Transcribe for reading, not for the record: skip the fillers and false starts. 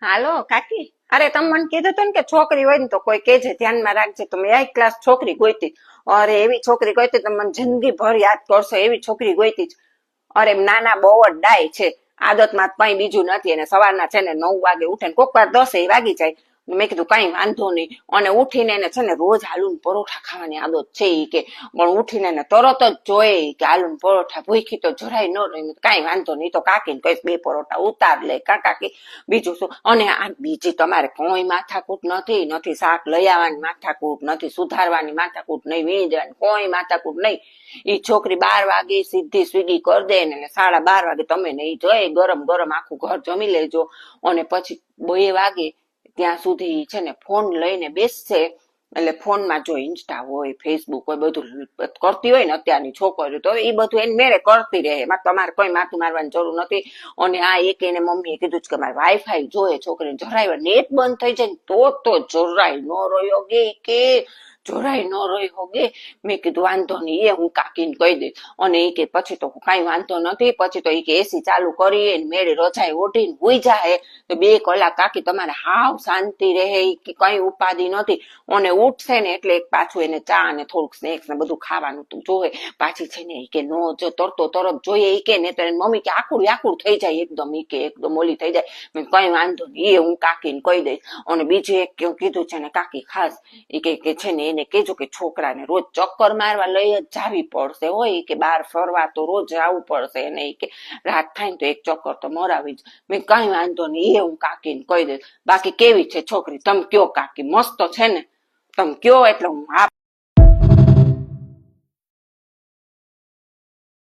હાલો કાકી, અરે તમે મને કીધું હતું ને કે છોકરી હોય ને તો કોઈ કેજે, ધ્યાનમાં રાખજે. તો મેં એક ક્લાસ છોકરી ગોઈતી. અરે એવી છોકરી ગોઈતી તમે મને જિંદગી ભર યાદ કરશો એવી છોકરી ગોઈતી જ. અરે નાના બહુ જ ડાય છે, આદતમાં કઈ બીજું નથી. અને સવારના છે ને 9 વાગે ઉઠે ને કોક વાર 10 વાગી જાય. મેં કીધું કઈ વાંધો નહીં. અને ઉઠીને એને છે ને રોજ આલુ ને પરોઠા ખાવાની આદત છે ઈ કે. પણ ઉઠીને એને તરત જ જોઈએ કે આલુ ને પરોઠા, ભૂખી તો જરાય ન રહી. કઈ વાંધો નહીં, તો કાકીને કહીશ 2 પરોઠા ઉતાર લે કાકી. બીજું શું. અને આ બીજી તમારે કોઈ માથાકૂટ નથી, નથી શાક લઈ આવવાની માથાકૂટ, નથી સુધારવાની માથાકૂટ, નહીં વીણી દેવાની કોઈ માથાકૂટ નહીં. ઈ છોકરી 12 વાગે સીધી સ્વીગી કરી દે ને 12:30 વાગે તમે નહીં જોઈ ગરમ ગરમ આખું ઘર જમી લેજો. અને પછી 2 વાગે ત્યાં સુધી છે ને ફોન લઈને બેસશે. એટલે ફોનમાં જો ઇન્સ્ટા હોય, ફેસબુક હોય, બધું કરતી હોય ને અત્યારની છોકરીઓ, તો એ બધું એને મેળે કરતી રહે. તમારે કોઈ માથું મારવાની જરૂર નથી. અને આ એક એને મમ્મીએ કીધું કે મારે વાઈફાઈ જોઈએ છોકરીને, જરાય નેટ બંધ થઈ જાય તો જરાય ન રહ્યો કે જોરાય ન રહી હોગે. મેં કીધું વાંધો નહીં, એ હું કાકીને કહી દઈશ. અને એ કે પછી તો કઈ વાંધો નથી, પછી તો એ કે એસી ચાલુ કરી મેળે રજાઈ ઓઢીને હુઈ જાય તો 2 કલાક કાકી તમારે હાવ શાંતિ રહે, કે કઈ ઉપાધિ નથી. અને ઉઠશે ને એટલે પાછું એને ચા અને થોડુંક સ્નેક્સ ને બધું ખાવાનું તું જોવે. પાછી છે ને કે નો જો તરતો તરત જોઈએ એ કે ને તો મમ્મી કે આકુડ આકુડ થઈ જાય એકદમ, ઈ કે એકદમ ઓલી થઈ જાય. કઈ વાંધો નહીં, એ હું કાકીને કહી દઈશ. અને બીજું એક કીધું છે ને કાકી ખાસ, એ કે છે ને એને કેજો કે છોકરાને રોજ ચક્કર મારવા લઈ જ જાવી પડશે હોય, કે બહાર ફરવા તો રોજ આવવું પડશે એને, કે રાત થાય ને તો એક ચક્કર તો મરાવી જ. મેં કઈ વાંધો નહીં, એ હું કાકીને કહી દઈશ. બાકી કેવી છે છોકરી તમે કયો કાકી? મસ્ત છે ને? તમે કયો એટલે હું હા